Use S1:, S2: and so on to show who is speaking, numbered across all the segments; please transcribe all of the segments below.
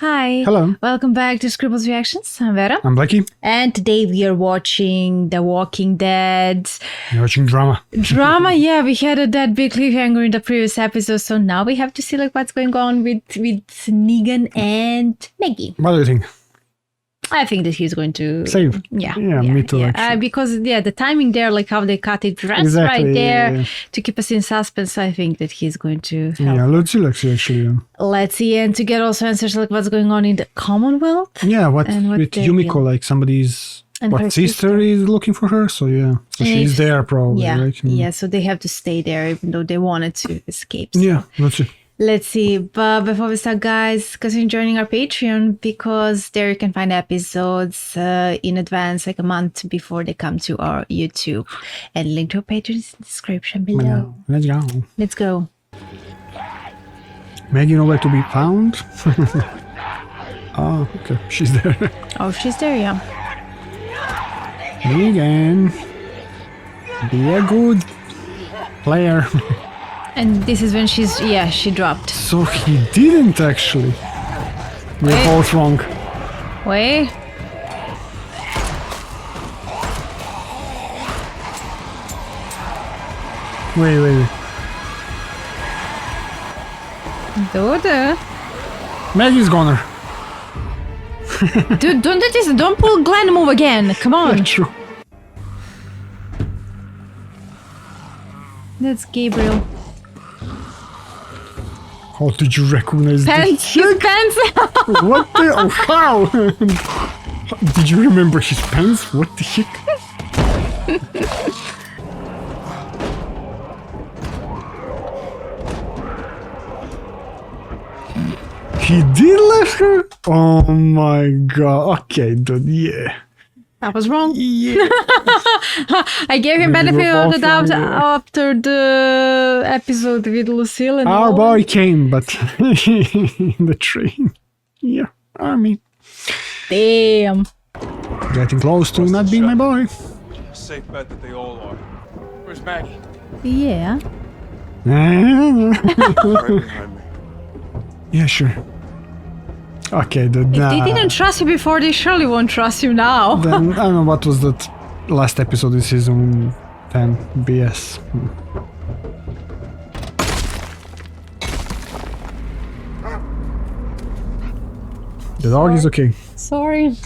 S1: Hi.
S2: Hello.
S1: Welcome back to Scribbles Reactions. I'm Vera.
S2: I'm Blackie.
S1: And today we are watching The Walking Dead.
S2: You're watching drama.
S1: Drama, yeah. We had that big cliffhanger in the previous episode, so now we have to see what's going on with Negan and Maggie.
S2: What do you think?
S1: I think that he's going to
S2: save.
S1: Yeah,
S2: me too.
S1: Yeah. Because the timing there, like how they cut it right there to keep us in suspense. I think that he's going to help.
S2: Yeah, let's see actually.
S1: Let's see, and to get also answers like what's going on in the Commonwealth.
S2: Yeah, what with Yumiko, like somebody's sister is looking for her. So so she's there probably, right?
S1: Yeah, so they have to stay there even though they wanted to escape. So.
S2: Yeah, let's see.
S1: Let's see, but before we start, guys, consider joining our Patreon because there you can find episodes in advance, like a month before they come to our YouTube. And link to our Patreon is in the description below.
S2: Let's go.
S1: Let's go.
S2: Maggie nowhere to be found. Oh, okay, she's there.
S1: Oh, she's there, yeah.
S2: Negan, be a good player.
S1: And this is when she dropped.
S2: So he didn't actually. We're both wrong.
S1: Wait.
S2: Wait.
S1: Dude.
S2: Maggie's goner.
S1: Dude, don't pull Glenn move again. Come on.
S2: Yeah, true.
S1: That's Gabriel.
S2: How did you recognize
S1: Pants, his pants.
S2: What the? Oh, how? Did you remember his pants? What the heck? He did let her? Oh my god. Okay, dude, yeah.
S1: I was wrong.
S2: Yeah.
S1: I gave him benefit of the doubt after the episode with Lucille and
S2: our boy came, but in the train. Yeah, army.
S1: Damn.
S2: Getting close to not being my boy.
S3: Safe bet that they all are. Where's Maggie?
S1: Yeah.
S3: Right behind me.
S2: Yeah, sure. Okay,
S1: If they didn't trust you before, they surely won't trust you now.
S2: Then I don't know what was that last episode in season 10 BS. The dog is okay.
S1: Sorry.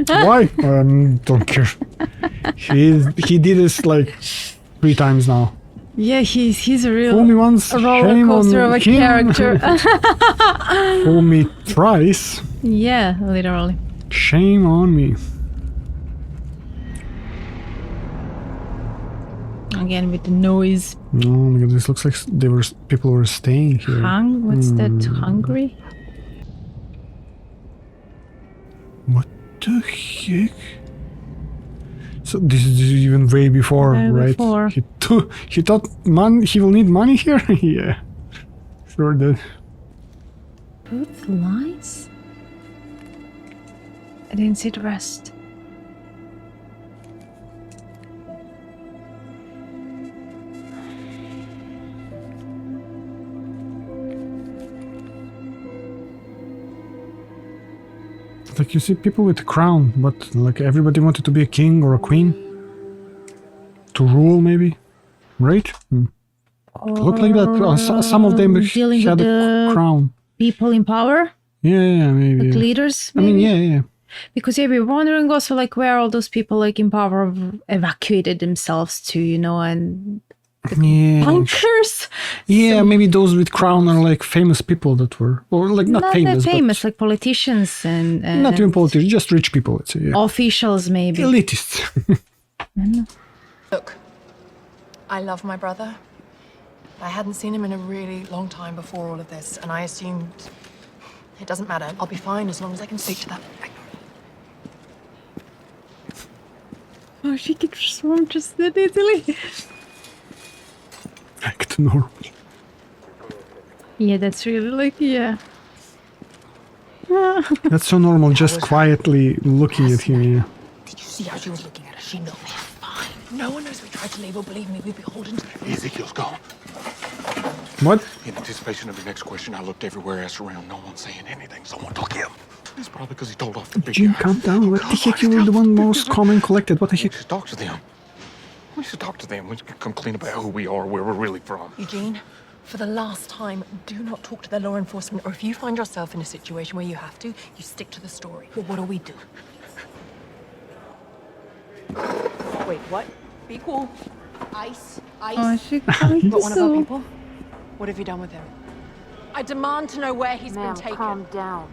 S2: Why? Don't care. He did this like 3 times now.
S1: Yeah, he's a real
S2: Fool me once,
S1: roller
S2: shame on
S1: coaster of a
S2: him.
S1: character.
S2: Fool me thrice.
S1: Yeah, literally.
S2: Shame on me.
S1: Again with the noise.
S2: Oh, this looks like people were staying here.
S1: What's that? Hungry?
S2: What the heck? So this is even way before, right?
S1: Before.
S2: He thought he will need money here? Yeah. Sure did.
S1: Both lies? I didn't see the rest.
S2: Like you see people with a crown, but like everybody wanted to be a king or a queen? To rule maybe? Right? Look like that. Some of them had a crown.
S1: People in power?
S2: Yeah, maybe.
S1: Like leaders?
S2: Maybe? I mean, yeah.
S1: Because we're wondering also like where all those people like in power evacuated themselves to, and bunkers.
S2: Yeah, maybe those with crown are like famous people that were, or like not famous,
S1: that famous, like politicians and
S2: not even politicians, just rich people, let's say. Yeah.
S1: Officials, maybe.
S2: Elitists.
S4: Look, I love my brother. I hadn't seen him in a really long time before all of this, and I assumed it doesn't matter. I'll be fine as long as I can speak to that.
S1: Oh, she could swarm just that easily.
S2: Back to normal.
S1: Yeah, that's really like, yeah.
S2: That's so normal, just quietly looking at him. Yeah.
S4: Did you see how she was looking at us? She knows we're fine. No one knows we tried to leave, or believe me, we'd be beholden to them.
S3: Ezekiel's gone.
S2: What?
S3: In anticipation of your next question, I looked everywhere, asked around. No one's saying anything. Someone took him.
S5: It's probably because he told off the big
S2: Eugene,
S5: guy.
S2: calm down. What the heck? You were the one most calm and collected. What the
S5: We
S2: heck?
S5: should talk to them. We should talk to them. We should come clean about who we are, where we're really from.
S4: Eugene, for the last time, do not talk to the law enforcement, or if you find yourself in a situation where you have to, you stick to the story. Well, what do we do? Wait, what? Be cool. Ice.
S1: Oh, she
S4: But one of our people? What have you done with him? I demand to know where he's been taken.
S6: Calm down.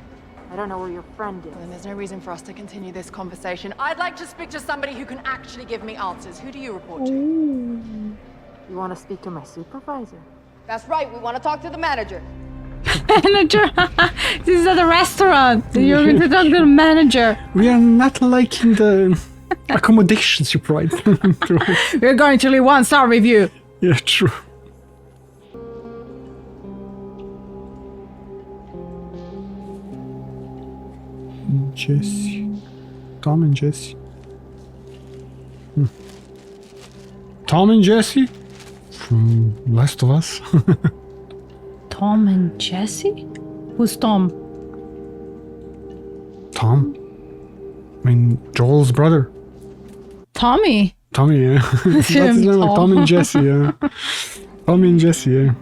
S6: I don't know where your friend is.
S4: Well, then there's no reason for us to continue this conversation. I'd like to speak to somebody who can actually give me answers. Who do you report to?
S6: You want to speak to my supervisor?
S7: That's right, we want to talk to the manager.
S1: Manager. This is at a restaurant. You're going to talk to the manager.
S2: We are not liking the accommodations you provide.
S1: We're going to leave 1-star review.
S2: Yeah, true. Jesse. Tom and Jesse. Tom and Jesse? From Last of Us.
S1: Tom and Jesse? Who's Tom?
S2: Tom? I mean, Joel's brother.
S1: Tommy.
S2: Tommy, yeah. That's his name, like Tom and Jesse, yeah. Tommy and Jesse, yeah.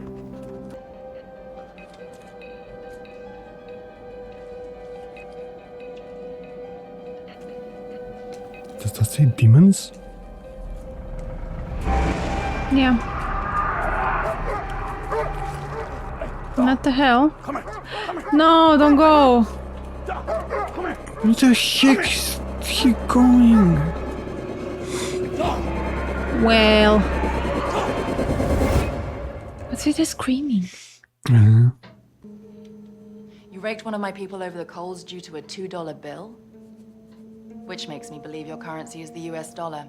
S2: Does that say demons?
S1: Yeah. What the hell? No, don't go.
S2: Where the heck is he going?
S1: Well. What's with the screaming?
S2: Uh-huh.
S4: You raked one of my people over the coals due to a $2 bill? Which makes me believe your currency is the US dollar,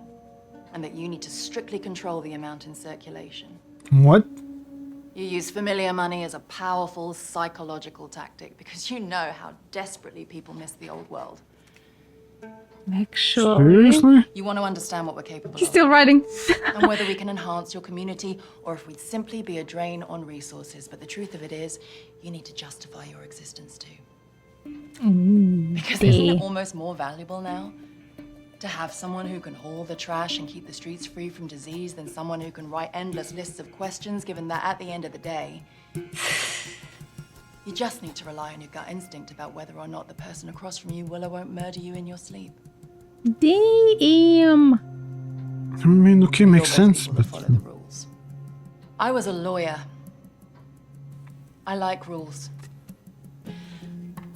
S4: and that you need to strictly control the amount in circulation.
S2: What?
S4: You use familiar money as a powerful psychological tactic because you know how desperately people miss the old world.
S1: Actually.
S2: Seriously?
S4: You want to understand what we're capable
S1: He's
S4: of,
S1: still writing.
S4: and whether we can enhance your community or if we'd simply be a drain on resources. But the truth of it is, you need to justify your existence too. Because isn't it almost more valuable now to have someone who can haul the trash and keep the streets free from disease than someone who can write endless lists of questions, given that at the end of the day, you just need to rely on your gut instinct about whether or not the person across from you will or won't murder you in your sleep.
S1: Damn.
S2: I mean, okay, makes
S4: You're
S2: sense,
S4: able to
S2: but...
S4: follow the rules. I was a lawyer. I like rules.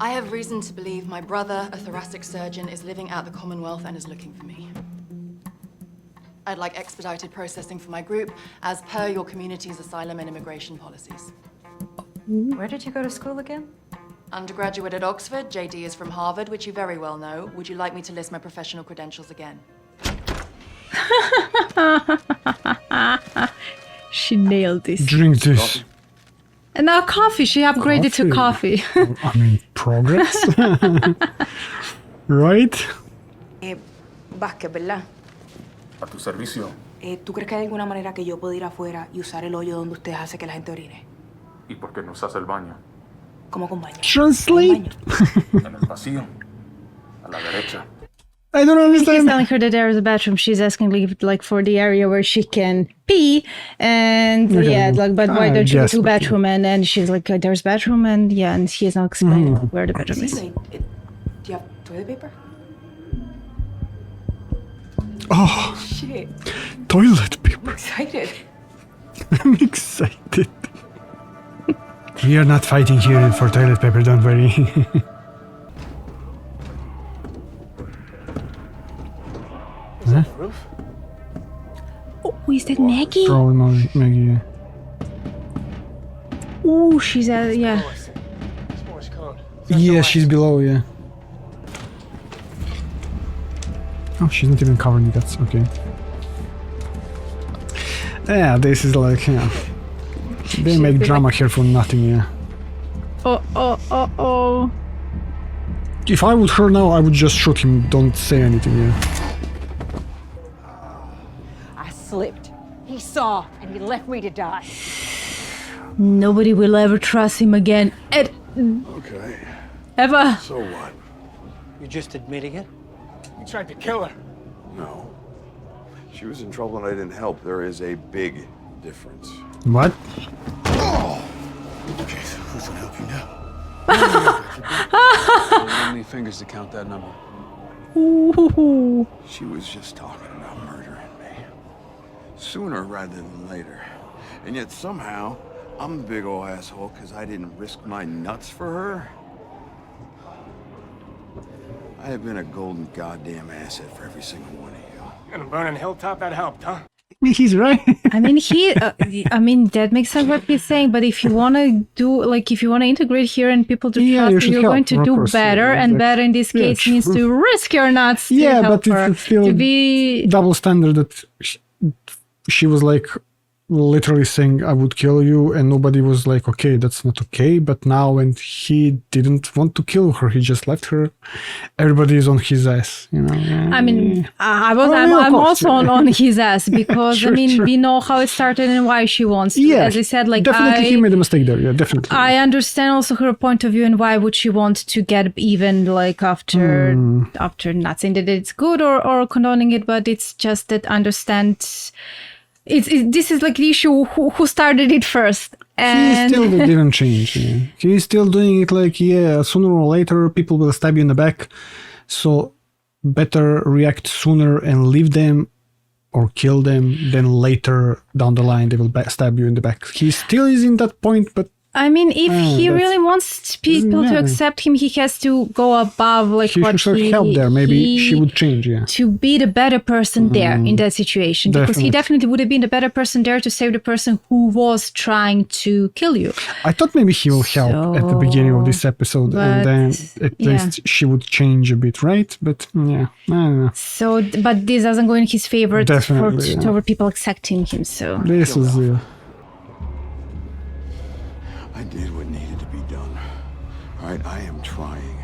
S4: I have reason to believe my brother, a thoracic surgeon, is living out the Commonwealth and is looking for me. I'd like expedited processing for my group, as per your community's asylum and immigration policies.
S6: Where did you go to school again?
S4: Undergraduate at Oxford, JD is from Harvard, which you very well know. Would you like me to list my professional credentials again?
S1: She nailed this.
S2: Drink this.
S1: And now coffee. She upgraded to coffee.
S2: I mean, progress. Right?
S7: Vázquez, ¿verdad?
S5: A tu servicio.
S7: ¿Tú crees que hay alguna manera que yo pueda ir afuera y usar el hoyo donde ustedes hacen que la gente orine?
S5: ¿Y por qué no usas el baño?
S7: ¿Cómo con baño?
S2: Translate.
S7: ¿Con baño?
S5: En el pasillo. A la derecha.
S2: I don't
S1: He's
S2: understand.
S1: telling her that there is a bathroom. She's asking like for the area where she can pee, and
S2: Okay.
S1: yeah, like but why don't you go
S2: Yes,
S1: to
S2: but-
S1: bathroom? And then she's like, there's bathroom, and yeah, and he is not explaining where the bathroom is.
S7: Sí, do you have toilet paper?
S2: Oh,
S7: Shit,
S2: toilet paper.
S7: excited.
S2: I'm excited. We are not fighting here for toilet paper, don't worry. Huh?
S1: Oh, is that Maggie?
S2: Probably Maggie.
S1: Oh, she's yeah.
S2: Yeah, she's below, yeah. Oh, she's not even covering the guts, okay. Yeah, this is like, yeah. They make drama here for nothing, yeah.
S1: Oh.
S2: If I would her now, I would just shoot him, don't say anything, yeah.
S8: I slipped. He saw, and he left me to die.
S1: Nobody will ever trust him again.
S5: Okay.
S1: Ever.
S5: So what?
S9: You're just admitting it?
S3: You tried to kill her.
S10: No. She was in trouble and I didn't help. There is a big difference.
S2: What?
S10: Okay, so who's gonna help you now?
S3: How many fingers to count that number?
S1: Ooh.
S10: She was just talking about murdering me. Sooner rather than later. And yet somehow, I'm the big ol' asshole because I didn't risk my nuts for her. I have been a golden goddamn asset for every single one of you.
S3: And a burning hilltop, that helped, huh?
S2: He's right.
S1: I mean, that makes sense what he's saying. But if you want to do, like, if you want to integrate here and people to
S2: Yeah, you
S1: trust
S2: should
S1: you're
S2: help,
S1: going to
S2: of
S1: do
S2: course,
S1: better,
S2: yeah,
S1: and
S2: exactly.
S1: better in this
S2: Yeah,
S1: case means
S2: true.
S1: to risk your nuts. To
S2: Yeah,
S1: help
S2: but
S1: her,
S2: it's still
S1: to be.
S2: double standard that she was like literally saying I would kill you, and nobody was like, okay, that's not okay. But now when he didn't want to kill her, he just left her. Everybody is on his ass, you know.
S1: I mean, I'm
S2: of course,
S1: also
S2: yeah.
S1: on his ass because
S2: Sure, sure.
S1: we know how it started and why she wants to.
S2: Yeah,
S1: As I said, like
S2: definitely he made a mistake there. Yeah, definitely.
S1: I understand also her point of view and why would she want to get even, like, after not saying that it's good or condoning it, but it's just that understand. This is like the issue who started it first.
S2: He
S1: And
S2: still didn't change. Yeah. He's still doing it like, yeah, sooner or later people will stab you in the back. So better react sooner and leave them or kill them than later down the line they will stab you in the back. He still is in that point, but
S1: I mean, if he
S2: that's-
S1: really wants people to
S2: yeah.
S1: accept him, he has to go above like
S2: he
S1: what
S2: should
S1: he
S2: help there. Maybe she would change, yeah.
S1: to be the better person there in that situation, because he definitely would have been the better person there to save the person who was trying to kill you.
S2: I thought maybe he will help at the beginning of this episode, and then at least she would change a bit, right? But yeah, I don't know.
S1: So, but this doesn't go in his favor
S2: Definitely, yeah.
S1: over people accepting him. So
S2: This is
S10: I did what needed to be done. All right, I am trying.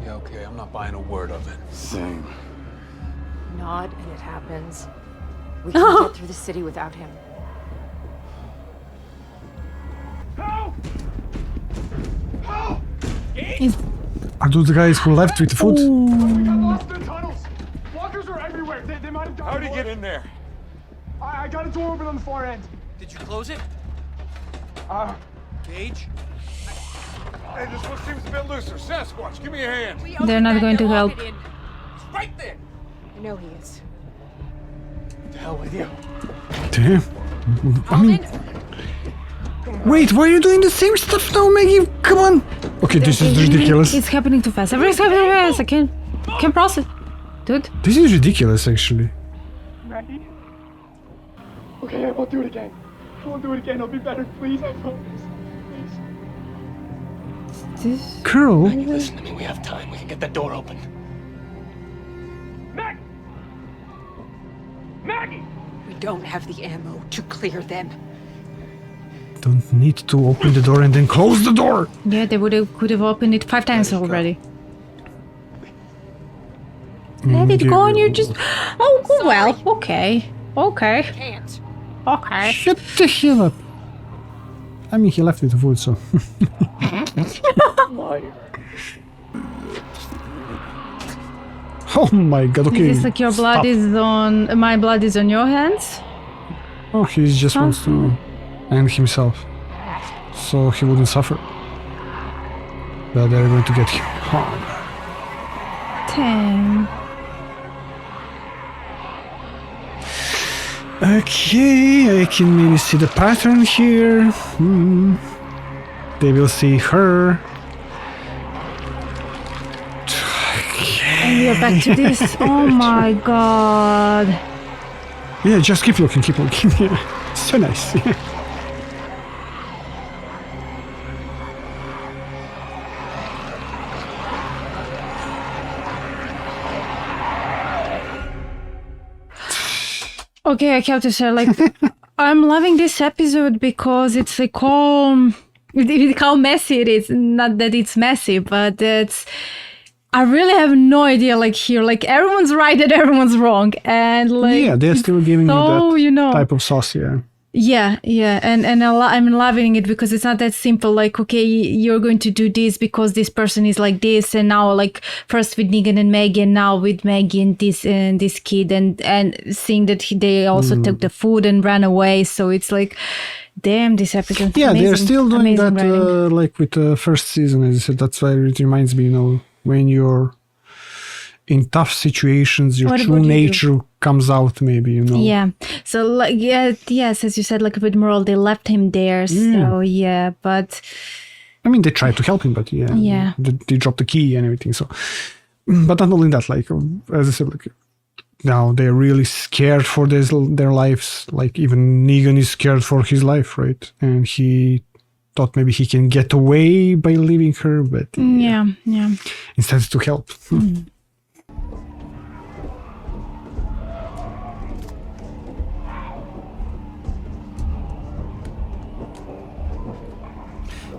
S3: Yeah, okay, I'm not buying a word of it.
S10: Same.
S6: Nod, and it happens. We can get through the city without him.
S2: Are those the guys who left with the food?
S3: We got lost in the tunnels. Walkers are everywhere. They might have died.
S5: How'd he get in there?
S3: I got a door open on the far end.
S9: Did you close it? Gage?
S5: Hey, this one seems a bit looser. Sasquatch, give me a hand.
S1: they're not going to help.
S9: It's right there.
S6: I know he is.
S3: The hell with you.
S2: Damn. I mean, wait, why are you doing the same stuff now, Maggie? Come on. Okay, this is ridiculous.
S1: It's happening too fast. Everything's happening too fast. I can't process, dude.
S2: This is ridiculous, actually.
S3: Maggie? Okay, I won't do it again. I won't do it again. I'll be better, please. I promise. Please.
S2: Girl.
S9: Listen to me, we have time. We can get that door open.
S3: Maggie! Maggie!
S8: We don't have the ammo to clear them.
S2: Don't need to open the door and then close the door.
S1: Yeah, they could have opened it 5 times already. Let it go, and you're just. Oh well. Okay. Okay.
S8: Can't.
S1: Okay.
S2: Shut the hell up. I mean, he left with the food, so. Oh my god, okay.
S1: Is this like your blood
S2: stop.
S1: is on. My blood is on your hands?
S2: Oh, he just wants to end himself. So he wouldn't suffer. But they're going to get him. Oh.
S1: Damn.
S2: Okay, I can maybe see the pattern here. They will see her.
S1: And we are back to this. Oh my god.
S2: Yeah, just keep looking, keep looking. Yeah. So nice.
S1: Okay, I have to say, like, I'm loving this episode because it's like how messy it is. Not that it's messy, but it's. I really have no idea, like, here, like, everyone's right and everyone's wrong. And, like.
S2: Yeah, they're still giving
S1: so,
S2: you that
S1: you know,
S2: type of sauce, yeah.
S1: Yeah, and I'm loving it because it's not that simple. Like, okay, you're going to do this because this person is like this, and now like first with Negan and Maggie, and now with Maggie and this kid, and seeing that they also took the food and ran away. So it's like, damn, this episode.
S2: Yeah,
S1: amazing,
S2: they're still doing that
S1: writing.
S2: like with the first season, as I said. That's why it reminds me, when you're in tough situations, your
S1: What
S2: true
S1: about you?
S2: nature comes out, maybe,
S1: Yeah. So like, yes, as you said, like with moral, they left him there. So yeah, but
S2: I mean, they tried to help him, but
S1: Yeah.
S2: they dropped the key and everything. So, but not only that, like as I said, like now they're really scared for their lives. Like even Negan is scared for his life, right? And he thought maybe he can get away by leaving her, but
S1: yeah.
S2: instead to help.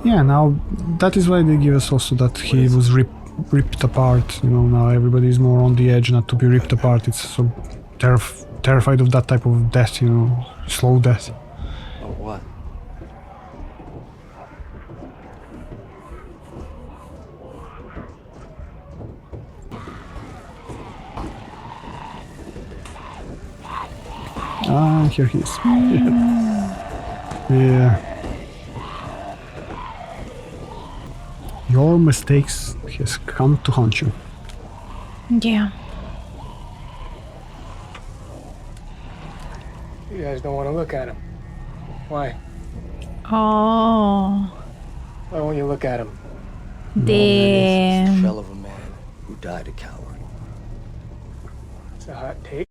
S2: Yeah, now that is why they give us also that he was ripped apart. Now everybody is more on the edge not to be ripped apart. It's so terrified of that type of death, slow death.
S9: Oh, what?
S2: Ah, here he is. Yeah. Your mistakes has come to haunt you.
S1: Yeah.
S3: You guys don't want to look at him. Why?
S1: Oh,
S3: Why won't you look at him?
S1: damn.
S9: Shell of a man who died a coward.
S3: It's a hot take.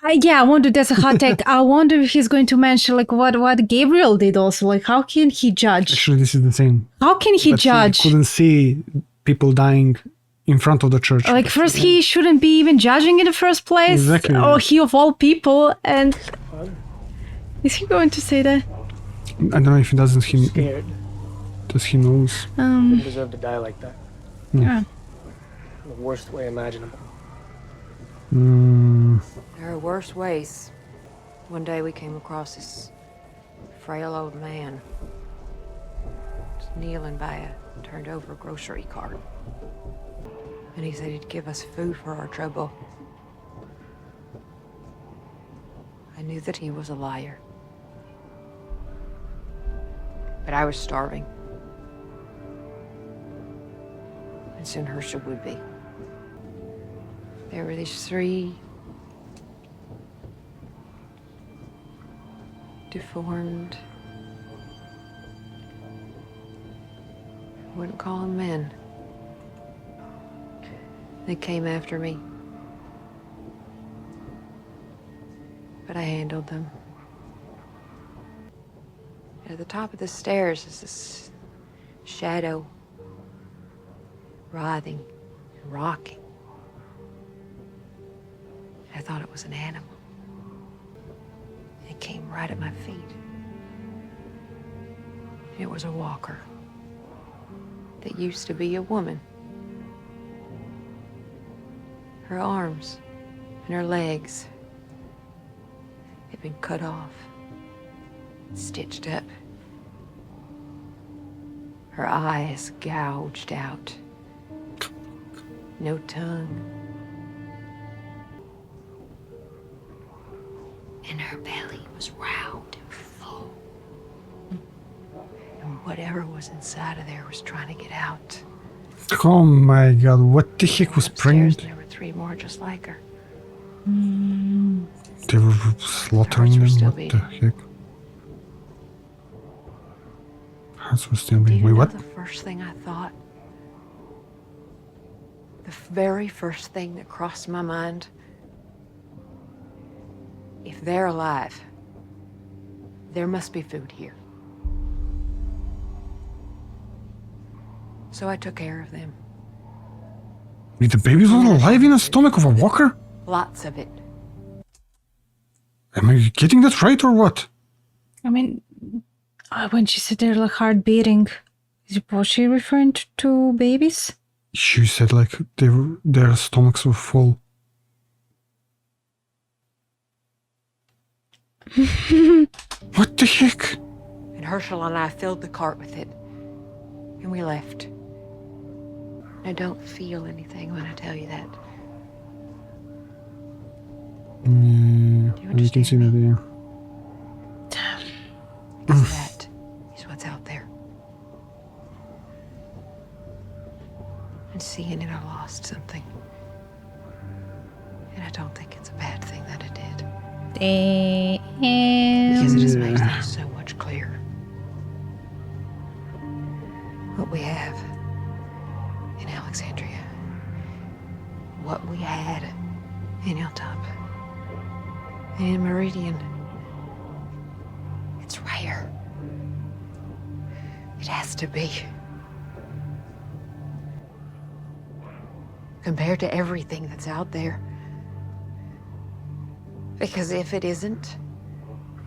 S1: I wonder, that's a hot take. I wonder if he's going to mention like what Gabriel did also. Like, how can he judge?
S2: Actually, this is the same.
S1: How can he
S2: But
S1: judge?
S2: He couldn't see people dying in front of the church.
S1: Like, first, he shouldn't be even judging in the first place.
S2: Exactly.
S1: Oh, he of all people. And is he going to say that?
S2: I don't know if he doesn't.
S3: Scared.
S2: Does he knows?
S3: Didn't deserve to die like that.
S1: Yeah.
S3: In the worst way imaginable.
S6: There are worse ways. One day we came across this frail old man, just kneeling by a turned over grocery cart. And he said he'd give us food for our trouble. I knew that he was a liar. But I was starving. And soon Herschel would be. There were these 3 deformed, I wouldn't call them men. They came after me, but I handled them. At the top of the stairs is this shadow, writhing and rocking. I thought it was an animal. It came right at my feet. It was a walker that used to be a woman. Her arms and her legs had been cut off, stitched up. Her eyes gouged out. No tongue. And her belly was round and full. And whatever was inside of there was trying to get out.
S2: Oh my god, what the heck was
S6: Upstairs,
S2: pregnant?
S6: there were 3 more just like her.
S2: They were slaughtering them,
S6: still
S2: what the
S6: beating.
S2: heck? Hearts were still
S6: Do
S2: beating.
S6: you
S2: Wait,
S6: know
S2: what?
S6: the first thing I thought? The very first thing that crossed my mind? If they're alive, there must be food here. So I took care of them.
S2: Wait, the baby was alive in the stomach of a walker?
S6: Lots of it.
S2: Am I getting that right or what?
S1: I mean, when she said they're like heart beating, was she referring to babies?
S2: She said like their stomachs were full. What the heck?
S6: And Herschel and I filled the cart with it. And we left. I don't feel anything when I tell you that.
S2: You can see that, yeah.
S6: Because that is what's out there. And seeing it, I lost something. And I don't think it's a bad thing that I did. Because it just makes things so much clearer. What we have in Alexandria. What we had in Hilltop. And in Meridian. It's rare. It has to be. Compared to everything that's out there. Because if it isn't...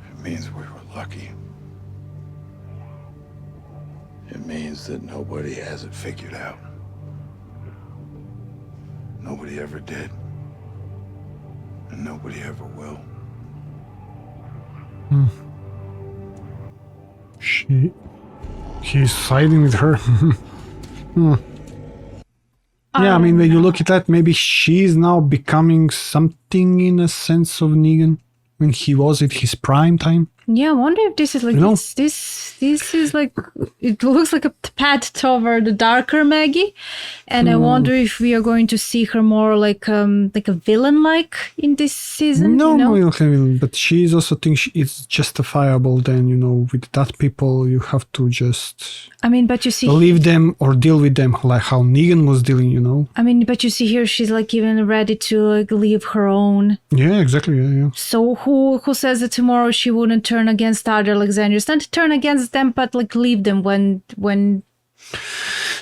S10: It means we were lucky. It means that nobody has it figured out. Nobody ever did. And nobody ever will.
S2: He's siding with her. Yeah, I mean, when you look at that, maybe she's now becoming something in a sense of Negan when he was at his prime time.
S1: Yeah, I wonder if this is like this is like it looks like a path toward the darker Maggie, and I wonder if we are going to see her more like a villain like in this season.
S2: No,
S1: you know?
S2: no, but she's also thinks it's justifiable. Then with that people, you have to just.
S1: I mean, but you see,
S2: leave them or deal with them like how Negan was dealing.
S1: I mean, but you see here, she's like even ready to like leave her own.
S2: Yeah, exactly. Yeah.
S1: So who says that tomorrow she wouldn't turn against other Alexandrians? Not turn against them, but like leave them when.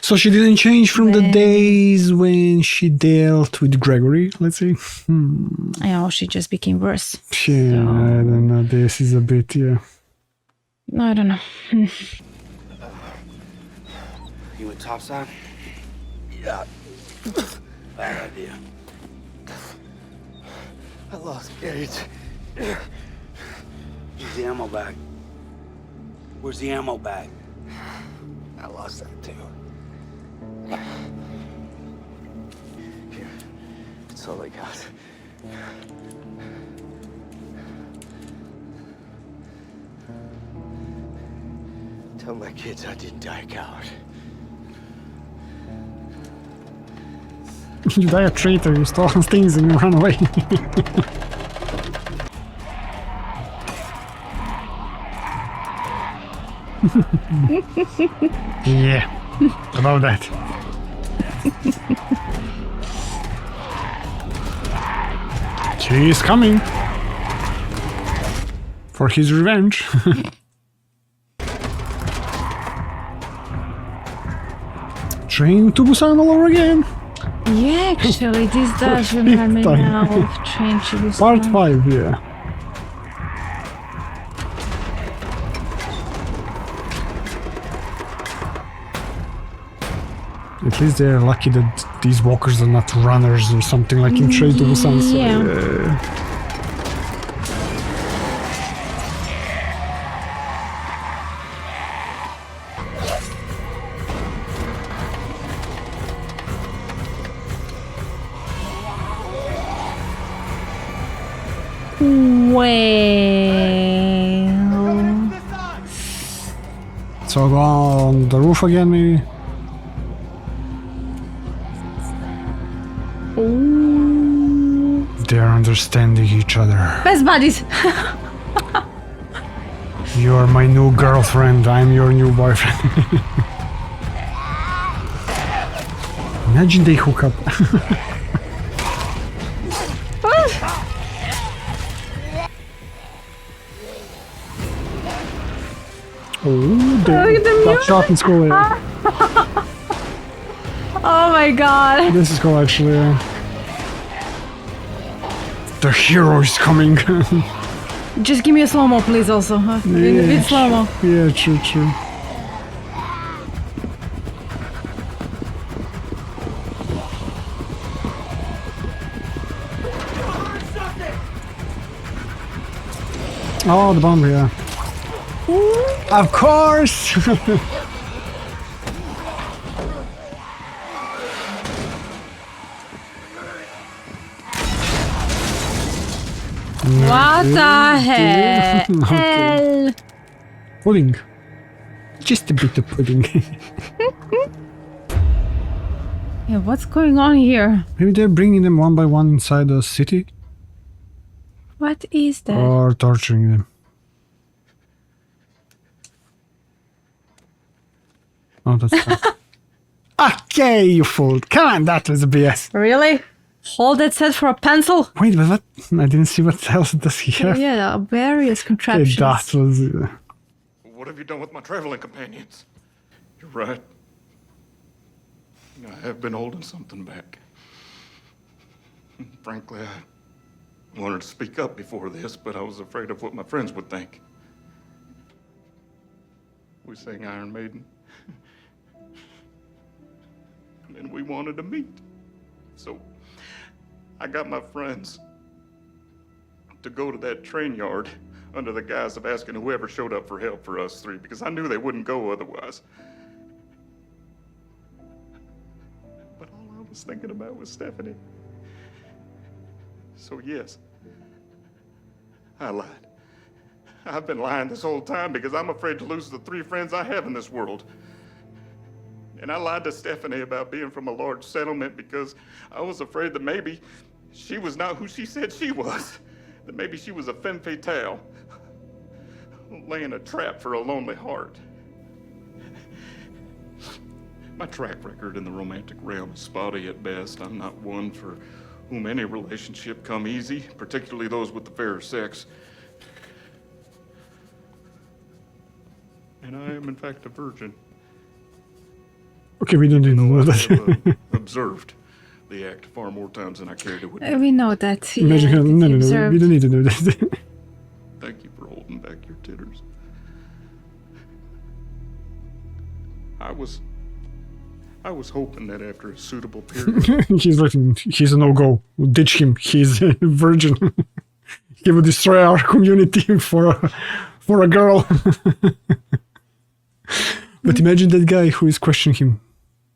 S2: So she didn't change from the days when she dealt with Gregory, let's say.
S1: I know, she just became worse.
S2: Yeah, so. I don't know. This is a bit, yeah.
S1: I don't know.
S9: You went topside? Yeah. Bad idea. I lost Gage. Where's the ammo bag? Where's the ammo bag? I lost that too. Here. It's all I got. Tell my kids I didn't die a coward.
S2: You die a traitor, you stole things and you run away. Yeah, about that. He is coming for his revenge. Train to Busan all over again.
S1: Yeah, actually, this does remind me now of Train to Busan.
S2: Part 5, yeah. At least they're lucky that these walkers are not runners or something like in Train to Busan. So, yeah.
S1: Well,
S2: so go on the roof again, maybe.
S1: Ooh.
S2: They're understanding each other.
S1: Best buddies.
S2: You're my new girlfriend. I'm your new boyfriend. Imagine they hook up. That shot is cool.
S1: Oh my god.
S2: This is cool, actually. The hero is coming.
S1: Just give me a slow-mo, please, also. Huh?
S2: Yeah,
S1: a bit slow-mo.
S2: Yeah, true. Oh, the bomb, yeah. Of course!
S1: What the hell?
S2: Okay. Pudding. Just a bit of pudding.
S1: Yeah, what's going on here?
S2: Maybe they're bringing them one by one inside the city?
S1: What is that?
S2: Or torturing them. Oh, that's fine. Okay, you fool. Come on, that was a BS.
S1: Really? Hold that set for a pencil?
S2: Wait, but what? I didn't see what else does he have.
S1: Yeah, various contraptions.
S2: That was...
S5: What have you done with my traveling companions? You're right. I have been holding something back. Frankly, I wanted to speak up before this, but I was afraid of what my friends would think. We sang Iron Maiden. And we wanted to meet. So I got my friends to go to that train yard under the guise of asking whoever showed up for help for us three, because I knew they wouldn't go otherwise. But all I was thinking about was Stephanie. So yes, I lied. I've been lying this whole time because I'm afraid to lose the three friends I have in this world. And I lied to Stephanie about being from a large settlement because I was afraid that maybe she was not who she said she was. That maybe she was a femme fatale, laying a trap for a lonely heart. My track record in the romantic realm is spotty at best. I'm not one for whom any relationship come easy, particularly those with the fairer sex. And I am in fact a virgin.
S2: Okay, we don't even know
S5: I
S2: that.
S5: have observed the act far more times than I care to admit.
S1: We know that. Yeah,
S2: Imagine how, no,
S1: observed.
S2: we don't need to know that.
S5: Thank you for holding back your titters. I was hoping that after a suitable period,
S2: he's a no-go. Ditch him. He's a virgin. He will destroy our community for a girl. But imagine that guy who is questioning him.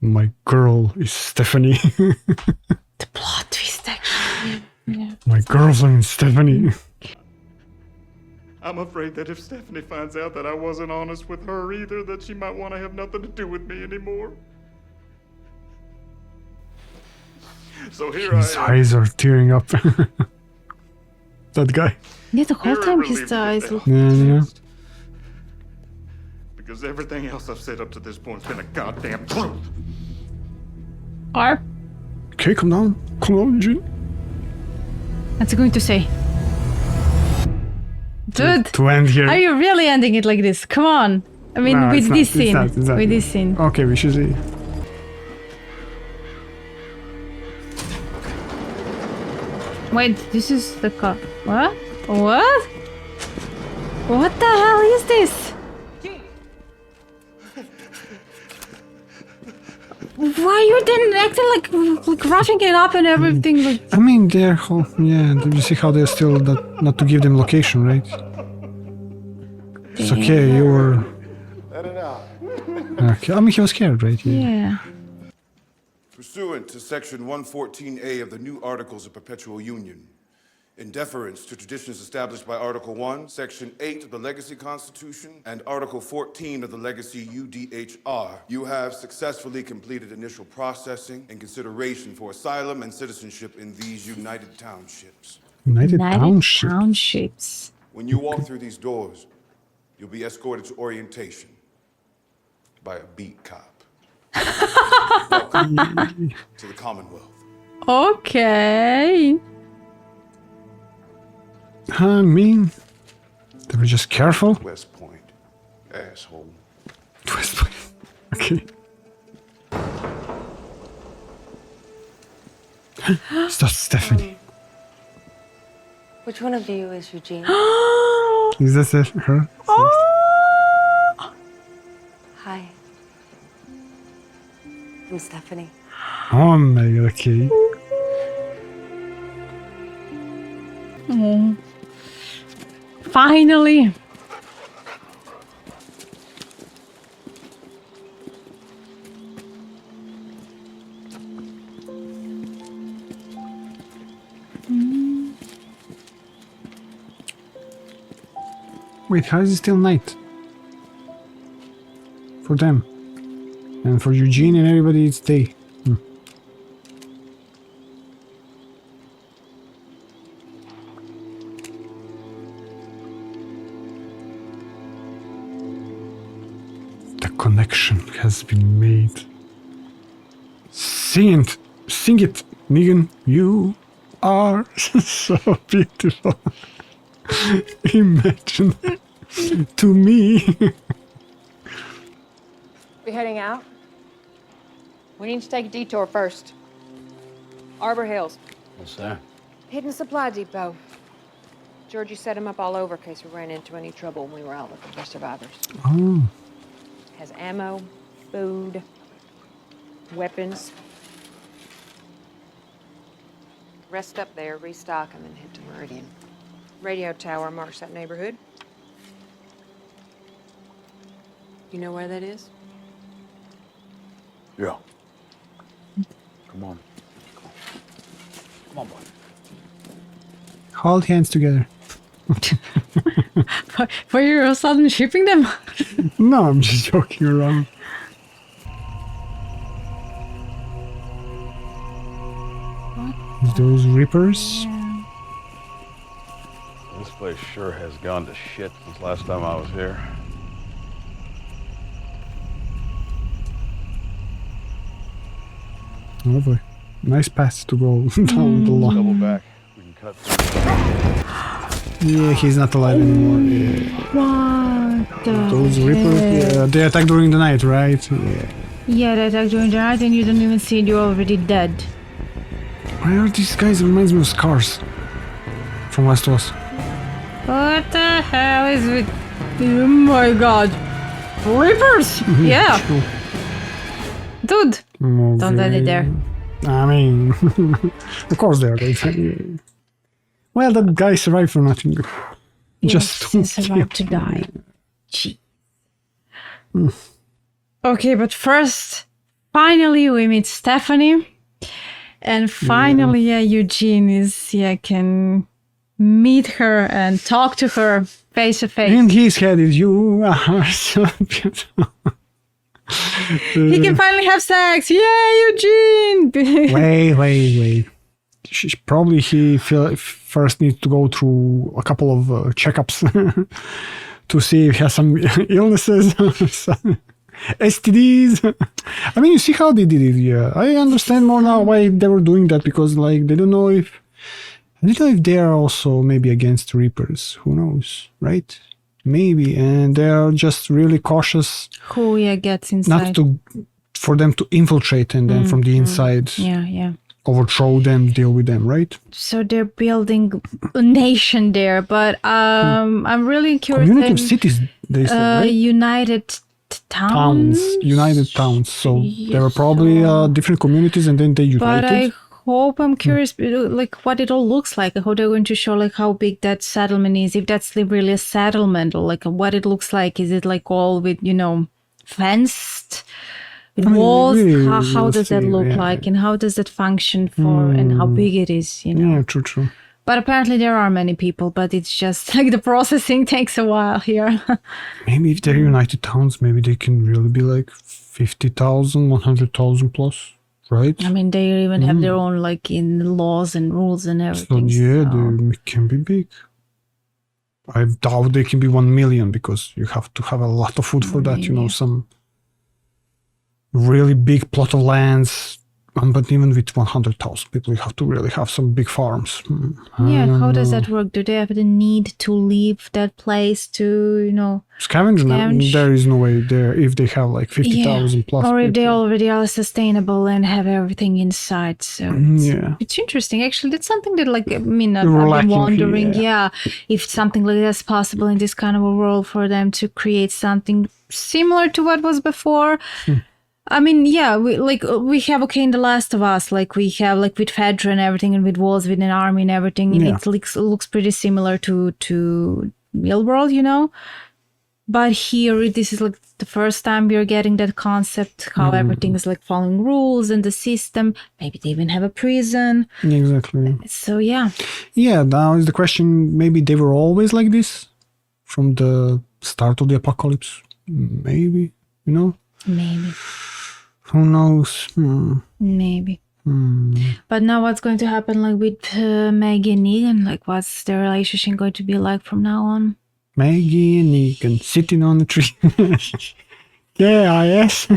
S2: My girl is Stephanie.
S1: The plot twist, actually. Yeah.
S2: My girlfriend is Stephanie.
S5: I'm afraid that if Stephanie finds out that I wasn't honest with her either, that she might want to have nothing to do with me anymore. So here
S2: His
S5: I am.
S2: eyes are tearing up. That guy.
S1: Yeah, the whole
S5: Very
S1: time his
S5: relieved to
S1: eyes
S5: get
S1: look.
S5: that off my
S2: Yeah.
S5: chest. Because everything else I've said up to this point has been a goddamn truth.
S1: Are?
S2: Okay, come down. Come on, Eugene.
S1: What's he going to say? Dude,
S2: To end here.
S1: are you really ending it like this? Come on. I mean,
S2: No,
S1: with
S2: it's not.
S1: this
S2: It's
S1: scene.
S2: not. It's not.
S1: With this scene.
S2: Okay, we should see.
S1: Wait, this is the car. What? What? What the hell is this? Why are you then acting like roughing it up and everything? Like,
S2: I mean, they're whole. Yeah, you see how they're still not to give them location, right? It's okay, you were.
S10: Let it out.
S2: Okay. I mean, he was scared, right?
S1: yeah.
S11: Pursuant to Section 114A of the new Articles of Perpetual Union, in deference to traditions established by Article 1, Section 8 of the Legacy Constitution, and Article 14 of the Legacy UDHR, you have successfully completed initial processing and consideration for asylum and citizenship in these United Townships.
S2: United Township.
S1: Townships.
S11: When you walk through these doors, you'll be escorted to orientation by a beat cop. Welcome to the Commonwealth.
S1: Okay.
S2: I mean, they were just careful.
S11: West Point, asshole.
S2: West Point. Okay. That's Stephanie.
S6: Which one of you is Eugene?
S2: Is this it? Her?
S6: Hi. I'm Stephanie.
S2: Oh my god, okay.
S1: Finally.
S2: Wait, how is it still night? For them. And for Eugene and everybody, it's day. The connection has been made. Sing it! Sing it! Negan, you are so beautiful. Imagine to me.
S6: We heading out? We need to take a detour first. Arbor Hills.
S9: What's that?
S6: Hidden supply depot. Georgie set him up all over in case we ran into any trouble when we were out looking for survivors.
S2: Oh.
S6: Has ammo, food, weapons. Rest up there, restock them, and head to Meridian. Radio tower marks that neighborhood. You know where that is?
S9: Yeah. Come on. Come on, boy.
S2: Hold hands together.
S1: For you suddenly shipping them?
S2: No, I'm just joking around. Those Reapers?
S12: This place sure has gone to shit since last time I was here.
S2: Oh boy. Nice path to go down the line.
S12: Double back. We can cut through.
S2: Yeah, he's not alive anymore. Yeah.
S1: What the
S2: Those Reapers, yeah, they attack during the night, right? Yeah.
S1: Yeah, they attack during the night and you don't even see it, you're already dead.
S2: Why are these guys? Reminds me of Scars from Last of Us.
S1: What the hell is with... Oh my god. Reapers! Yeah.
S2: True.
S1: Dude.
S2: Okay.
S1: Don't let it there.
S2: I mean, of course they are. Well, that guy survived for nothing.
S1: Yes, he survived to die. Gee. Okay, but first, finally we meet Stephanie. And finally, Eugene can meet her and talk to her face to face.
S2: In his head is you are so beautiful.
S1: He can finally have sex. Yay, Eugene!
S2: Wait. He first needs to go through a couple of checkups to see if he has some illnesses, some STDs. I mean, you see how they did it. Yeah, I understand more now why they were doing that, because like they don't know if they are also maybe against Reapers. Who knows, right? Maybe, and they are just really cautious.
S1: Who gets inside?
S2: For them to infiltrate and then from the inside. Overthrow them, deal with them, right?
S1: So they're building a nation there, but I'm really curious.
S2: Community of cities, they said, right?
S1: United towns.
S2: United towns. So there were probably different communities, and then they united.
S1: But I'm curious, like what it all looks like. How they're going to show like how big that settlement is, if that's really a settlement, or like what it looks like. Is it like all with fenced? With walls, how does that look like, and how does that function for, and how big it is,
S2: Yeah, true.
S1: But apparently there are many people, but it's just like the processing takes a while here.
S2: Maybe if they're United Towns, maybe they can really be like 50,000, 100,000 plus, right?
S1: I mean, they even have their own like in laws and rules and everything.
S2: They can be big. I doubt they can be 1 million, because you have to have a lot of food for that, some really big plot of lands, but even with 100,000 people, you have to really have some big farms.
S1: How does that work? Do they have the need to leave that place to,
S2: scavenge? There is no way there if they have like 50,000 plus
S1: or if
S2: people.
S1: they already are sustainable and have everything inside. So it's interesting. Actually, that's something that I've been wondering. If something like that's possible in this kind of a world for them to create something similar to what was before. I mean, we have in The Last of Us, we have with Fedra and everything, and with walls, with an army and everything, and it looks pretty similar to real world, you know. But here, this is like the first time we're getting that concept, how everything is like following rules and the system. Maybe they even have a prison.
S2: Exactly.
S1: So, yeah.
S2: Yeah, now is the question, maybe they were always like this from the start of the apocalypse? Maybe, you know?
S1: Maybe.
S2: Who knows?
S1: Maybe. But now what's going to happen like with Maggie and Negan? Like, what's their relationship going to be like from now on?
S2: Maggie and Negan sitting on the tree. Yeah, yes.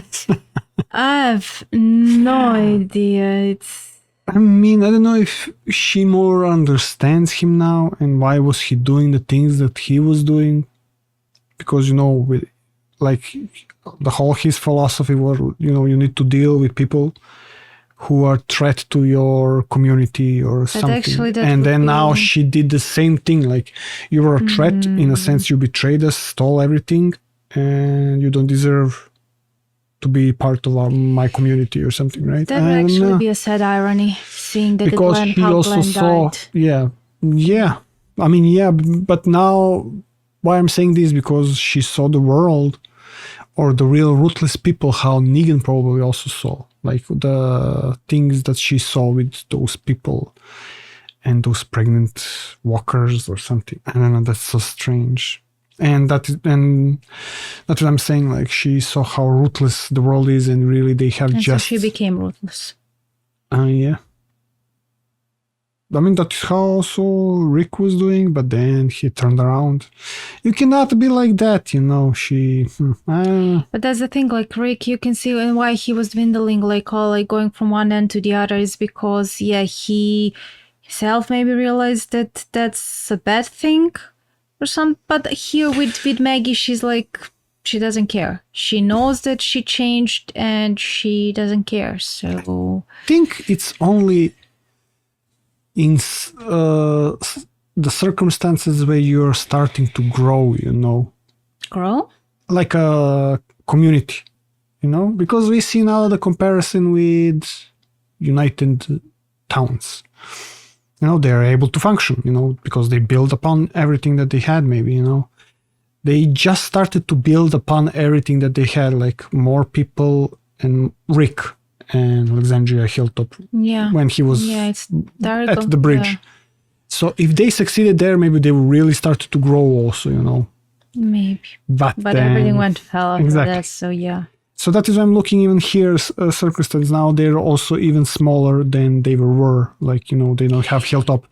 S1: I have no idea.
S2: I mean, I don't know if she more understands him now and why was he doing the things that he was doing. Because, you know, with like the whole his philosophy was, you know, you need to deal with people who are threat to your community or something.
S1: Actually,
S2: and then now she did the same thing. Like, you were a threat in a sense. You betrayed us, stole everything, and you don't deserve to be part of my community or something, right?
S1: That would actually be a sad irony, seeing that
S2: because
S1: Glenn,
S2: he
S1: how
S2: also
S1: Glenn
S2: saw,
S1: died.
S2: yeah. I mean, yeah, but now why I'm saying this, because she saw the world or the real ruthless people, how Negan probably also saw, like the things that she saw with those people and those pregnant walkers or something. I don't know, that's so strange. And that's what I'm saying, like she saw how ruthless the world is and really they have
S1: And
S2: just...
S1: so she became ruthless.
S2: Yeah. I mean, that's how also Rick was doing, but then he turned around. You cannot be like that, you know,
S1: But that's the thing, like Rick, you can see why he was dwindling, like all like going from one end to the other is because, yeah, he himself maybe realized that that's a bad thing or something. But here with Maggie, she's like, she doesn't care. She knows that she changed and she doesn't care, so...
S2: I think it's only... in the circumstances where you're starting to grow, you know.
S1: Grow?
S2: Like a community, you know? Because we see now the comparison with United Towns. You know, they're able to function, you know, because they build upon everything that they had, maybe, you know. They just started to build upon everything that they had, like more people and Rick and Alexandria Hilltop when he was at the bridge.
S1: Yeah.
S2: So if they succeeded there, maybe they will really start to grow also, you know.
S1: Maybe.
S2: But then,
S1: everything went to hell after
S2: exactly.
S1: that, so yeah.
S2: So that is why I'm looking even here, circumstances now, they're also even smaller than they were. Like, you know, they don't have Hilltop.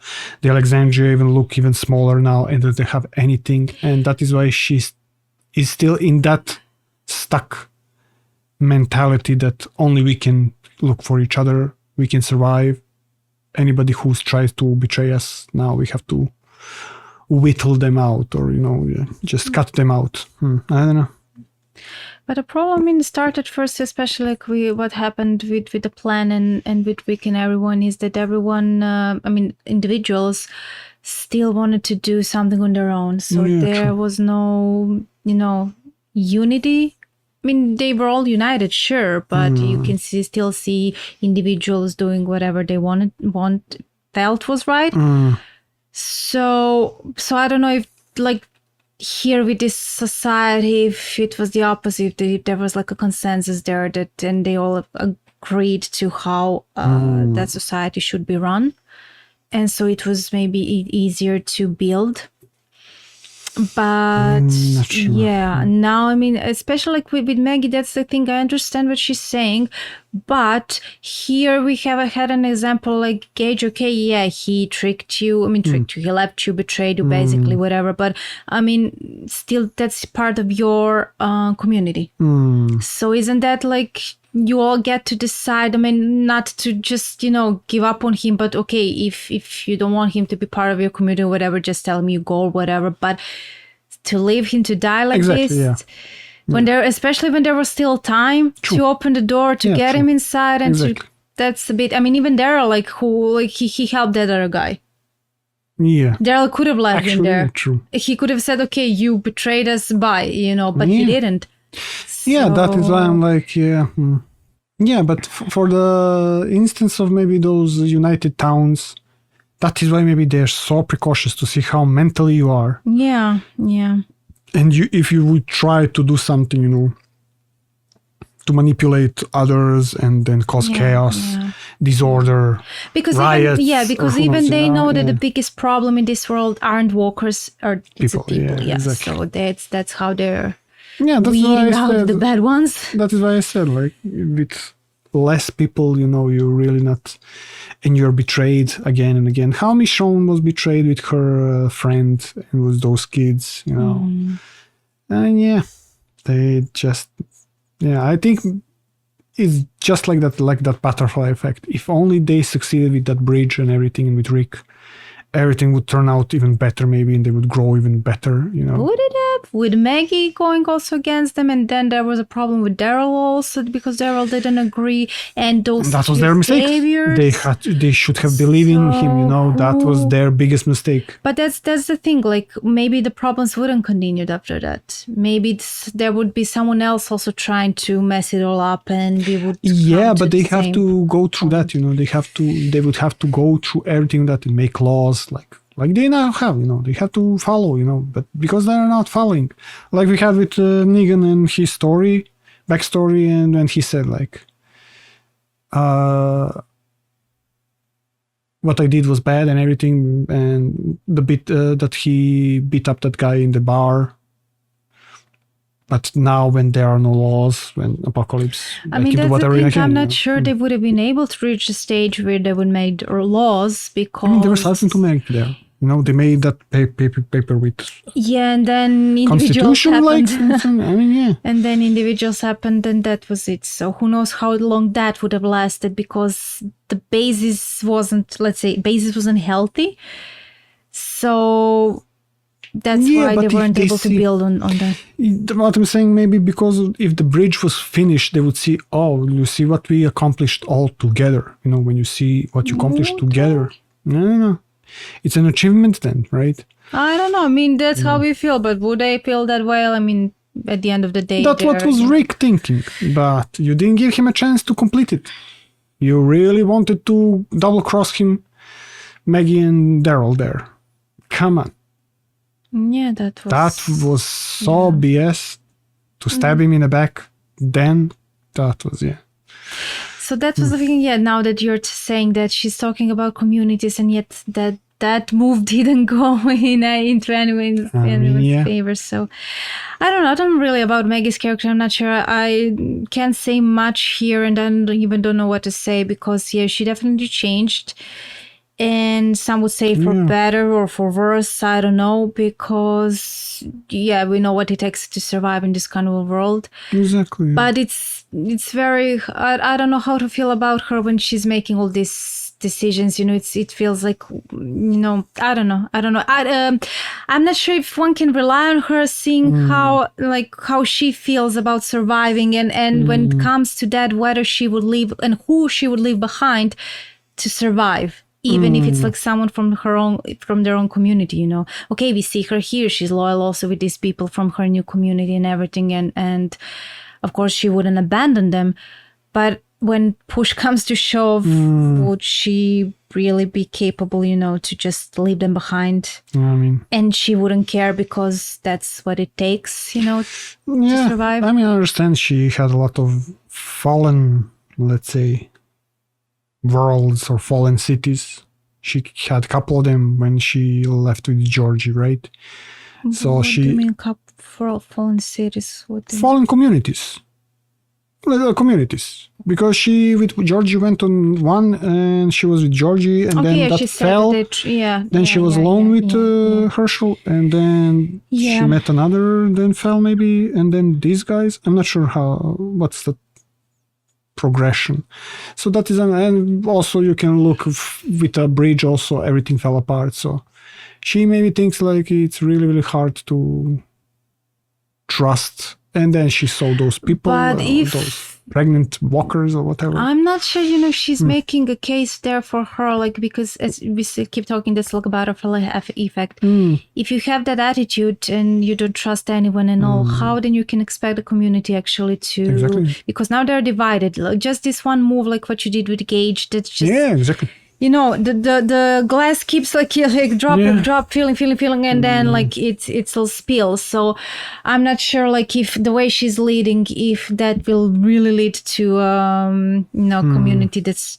S2: The Alexandria even look even smaller now and they don't have anything. And that is why she is still in that stuck mentality that only we can look for each other, we can survive. Anybody who tries to betray us, now we have to whittle them out or, you know, just cut them out. I don't know.
S1: But the problem started first, especially like what happened with the plan and with Rick and everyone, is that everyone, individuals still wanted to do something on their own. So there was no, you know, unity. I mean, they were all united, sure, but you can still see individuals doing whatever they felt was right. So I don't know if like here with this society, if it was the opposite, if there was like a consensus there and they all agreed to how that society should be run. And so it was maybe easier to build. But now, I mean, especially like with Maggie, that's the thing. I understand what she's saying, but here we have had an example like Gage. Okay, yeah, he tricked you. I mean, tricked you. He left you, betrayed you, basically, whatever. But I mean, still, that's part of your community. So isn't that like you all get to decide? I mean, not to just, you know, give up on him, but okay, if you don't want him to be part of your community or whatever, just tell him you go or whatever. But to leave him to die like this, when especially when there was still time to open the door to get him inside, and that's a bit. I mean, even Daryl, like he helped that other guy.
S2: Yeah,
S1: Daryl could have left him there.
S2: True.
S1: He could have said, "Okay, you betrayed us," you know, but he didn't.
S2: Yeah, that is why I'm like, yeah, but for the instance of maybe those United Towns, that is why maybe they're so precautious to see how mentally you are.
S1: Yeah.
S2: And if you would try to do something, you know, to manipulate others and then cause chaos, disorder,
S1: because
S2: riots.
S1: Because even they know that the biggest problem in this world aren't walkers, or people.
S2: Exactly.
S1: So that's how they're
S2: that's
S1: weeding out the bad ones.
S2: That is why I said, like, with less people, you know, you're really not, and you're betrayed again and again. How Michonne was betrayed with her friend and with those kids, you know. And they just, I think it's just like that butterfly effect. If only they succeeded with that bridge and everything, and with Rick, everything would turn out even better, maybe, and they would grow even better, you know.
S1: Would it have? With Maggie going also against them, and then there was a problem with Daryl also, because Daryl didn't agree, and that
S2: was their mistake. They should have believed in him, you know. That was their biggest mistake.
S1: But that's the thing, like, maybe the problems wouldn't continue after that. Maybe there would be someone else also trying to mess it all up, and we would
S2: but they have to go through that, you know. They would have to go through everything that and make laws like they now have, you know. They have to follow, you know, but because they're not following, like we had with Negan and his backstory, and when he said, like, what I did was bad and everything, and the bit that he beat up that guy in the bar. But now, when there are no laws, when apocalypse,
S1: I mean, that's the thing. I'm not sure they would have been able to reach a stage where they would make laws, because
S2: there was something to make there. You know, they made that paper with
S1: and then individuals happened. And then individuals happened, and that was it. So who knows how long that would have lasted, because the basis wasn't healthy. So that's why they weren't able to build on that.
S2: What I'm saying, maybe because if the bridge was finished, they would see, oh, you see what we accomplished all together. You know, when you see what you accomplished together. No. It's an achievement then, right?
S1: I don't know. I mean, that's how we feel, but would they feel that way? I mean, at the end of the day,
S2: that's what was Rick thinking, but you didn't give him a chance to complete it. You really wanted to double-cross him, Maggie and Daryl there. Come on.
S1: Yeah, that
S2: was so BS. To stab him in the back, then that was,
S1: So that was the thing, now that you're saying that she's talking about communities, and yet that move didn't go into anyone's favor. So I don't know. I don't really about Maggie's character. I'm not sure. I can't say much here, and I don't know what to say, because she definitely changed. And some would say for better or for worse, I don't know, because we know what it takes to survive in this kind of world.
S2: Exactly.
S1: But it's very, I don't know how to feel about her when she's making all these decisions. You know, it feels like, you know, I don't know. I'm not sure if one can rely on her, seeing how she feels about surviving, and when it comes to that, whether she would leave and who she would leave behind to survive. Even if it's like someone from their own community, you know. Okay, we see her here. She's loyal also with these people from her new community and everything. And of course, she wouldn't abandon them. But when push comes to shove, would she really be capable, you know, to just leave them behind? And she wouldn't care, because that's what it takes, you know, to survive.
S2: I mean, I understand she had a lot of fallen, let's say, worlds or fallen cities. She had a couple of them when she left with Georgie, right? So
S1: what do you mean fallen cities?
S2: Fallen communities. Communities. Because she with Georgie went on one, and she was with Georgie, and then that fell. Then she was alone with Herschel, and then she met another, then fell maybe, and then these guys. I'm not sure what's the progression. So that is, and also you can look with a bridge also, everything fell apart. So she maybe thinks like it's really, really hard to trust. And then she saw those people, those pregnant walkers or whatever.
S1: I'm not sure, you know, she's making a case there for her, like, because as we keep talking, this like butterfly effect. If you have that attitude and you don't trust anyone and all, how then you can expect the community actually to, because now they're divided. Like just this one move, like what you did with Gage, that's just, you know, the glass keeps like drop, feeling, and then like it's all spills. So I'm not sure like if the way she's leading, if that will really lead to community that's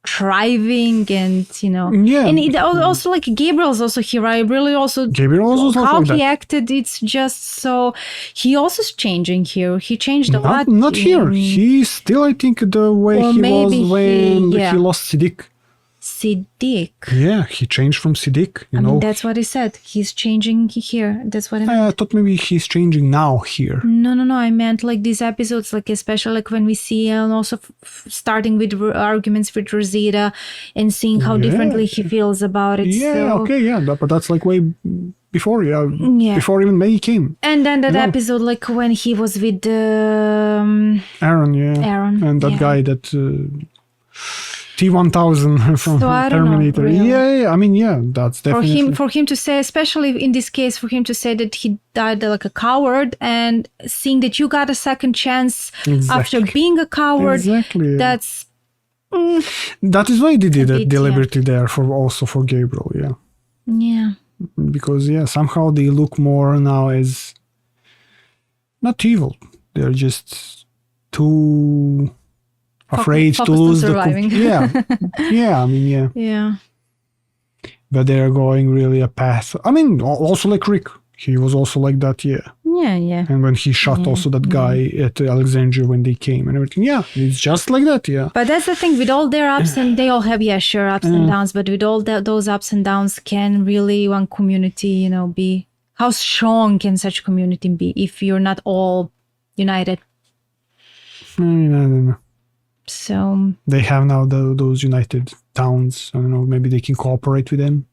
S1: thriving, and and it also like Gabriel's also here. I really also how he acted. It's just so he also is changing here. He changed a lot.
S2: Not here. He's still, I think, the way he was when he lost Siddiq. Yeah, he changed from Siddiq.
S1: I mean, that's what he said. He's changing here. That's what I meant.
S2: I thought maybe he's changing now here.
S1: No. I meant like these episodes, like especially like when we see, and also starting with arguments with Rosita and seeing how differently he feels about it.
S2: But that's like way before, before even Maggie came.
S1: And then that episode, like when he was with Aaron,
S2: and that guy that T-1000 from Terminator. I mean, that's definitely
S1: for him to say, especially in this case, for him to say that he died like a coward, and seeing that you got a second chance after being a coward. Exactly. That's
S2: that is why they did it deliberately there for Gabriel.
S1: Yeah.
S2: Because somehow they look more now as not evil. They're just too afraid to lose the but they're going really a path. I mean, also like Rick, he was also like that. And when he shot also that guy at Alexandria when they came and everything, it's just like that.
S1: But that's the thing, with all their ups and they all have ups and downs, but with all those ups and downs, can really one community be, how strong can such community be if you're not all united?
S2: I don't know.
S1: So
S2: they have now those united towns. I don't know, maybe they can cooperate with them,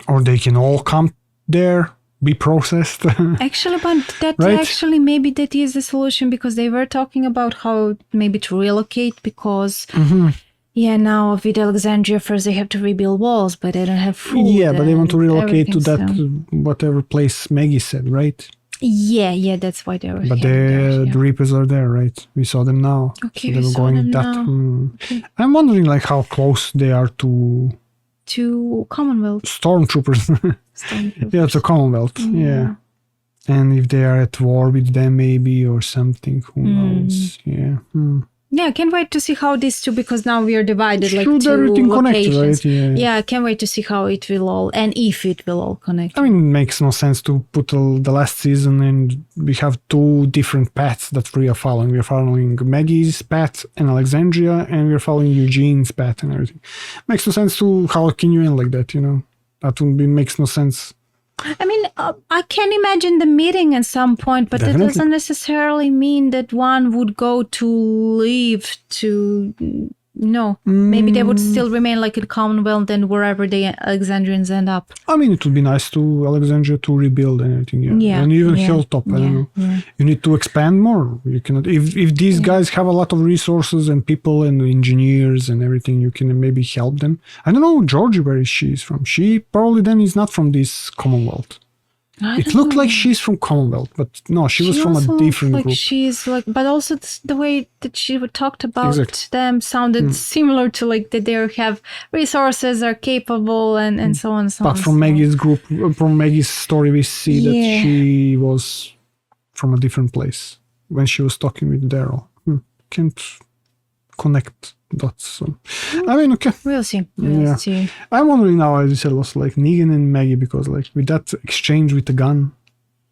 S2: or they can all come there, be processed.
S1: Actually, but that actually maybe that is the solution, because they were talking about how maybe to relocate, because now with Alexandria first they have to rebuild walls, but they don't have food.
S2: But they want to relocate to that whatever place Maggie said, right?
S1: That's why they were.
S2: But the Reapers are there, right? We saw them now.
S1: Okay,
S2: so they were going that.
S1: Okay.
S2: I'm wondering like how close they are to
S1: Commonwealth.
S2: Stormtroopers. To Commonwealth. Yeah. And if they are at war with them, maybe, or something, who knows?
S1: I can't wait to see how these two, because now we are divided like
S2: Should
S1: two
S2: everything
S1: locations.
S2: Connect, right?
S1: I can't wait to see how it will all, and if it will all connect.
S2: I mean, it makes no sense to put the last season and we have two different paths that we are following. We are following Maggie's path and Alexandria, and we are following Eugene's path and everything. Makes no sense to how can you end like that, That makes no sense.
S1: I mean, I can imagine the meeting at some point, but
S2: Definitely.
S1: That doesn't necessarily mean that one would go to leave to... No, maybe they would still remain like in Commonwealth and wherever the Alexandrians end up.
S2: I mean, it would be nice to Alexandria to rebuild and everything, and even Hilltop. I don't know. You need to expand more. You cannot. If these guys have a lot of resources and people and engineers and everything, you can maybe help them. I don't know, Georgie, where she's from. She probably then is not from this Commonwealth. It looked like she's from Commonwealth, but no, she was from a different group.
S1: She's like, but also the way that she talked about them sounded similar to like that they have resources, are capable, and so on and so on.
S2: But from Maggie's group, from Maggie's story, we see that she was from a different place when she was talking with Daryl. Can't connect dots. So. I mean, okay.
S1: We'll see. We'll see.
S2: I'm wondering now, as you said, was like Negan and Maggie, because like with that exchange with the gun,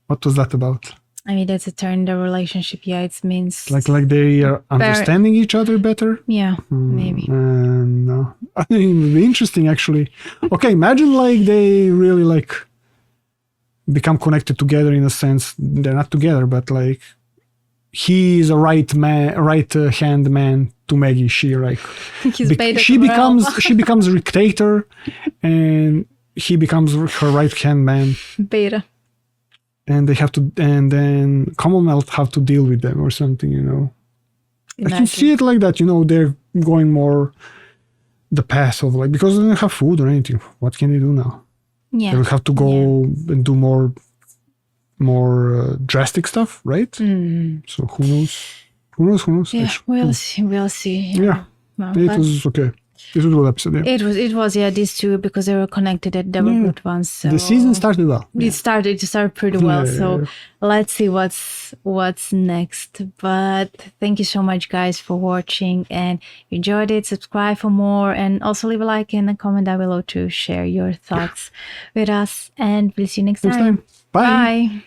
S2: what was that about?
S1: I mean, that's a turn in the relationship. It means
S2: like they are understanding each other better.
S1: Maybe.
S2: No, I think it would be interesting actually. Okay, imagine like they really like become connected together in a sense. They're not together, but like he is a right hand man to Maggie. She like she becomes a dictator, and he becomes her right hand man.
S1: Beta.
S2: And they have to, and then Commonwealth have to deal with them or something,
S1: Imagine.
S2: I can see it like that, they're going more the path of like, because they don't have food or anything. What can they do now? They will have to go and do more drastic stuff, right? So who knows?
S1: Yeah, we'll see.
S2: Yeah, well, it was okay. This was a good episode, yeah.
S1: It was, yeah, these two, because they were connected, they were good ones. So
S2: The season started well.
S1: It started pretty well. So let's see what's next. But thank you so much, guys, for watching. And if you enjoyed it, subscribe for more, and also leave a like and a comment down below to share your thoughts with us. And we'll see you next time.
S2: Bye.
S1: Bye.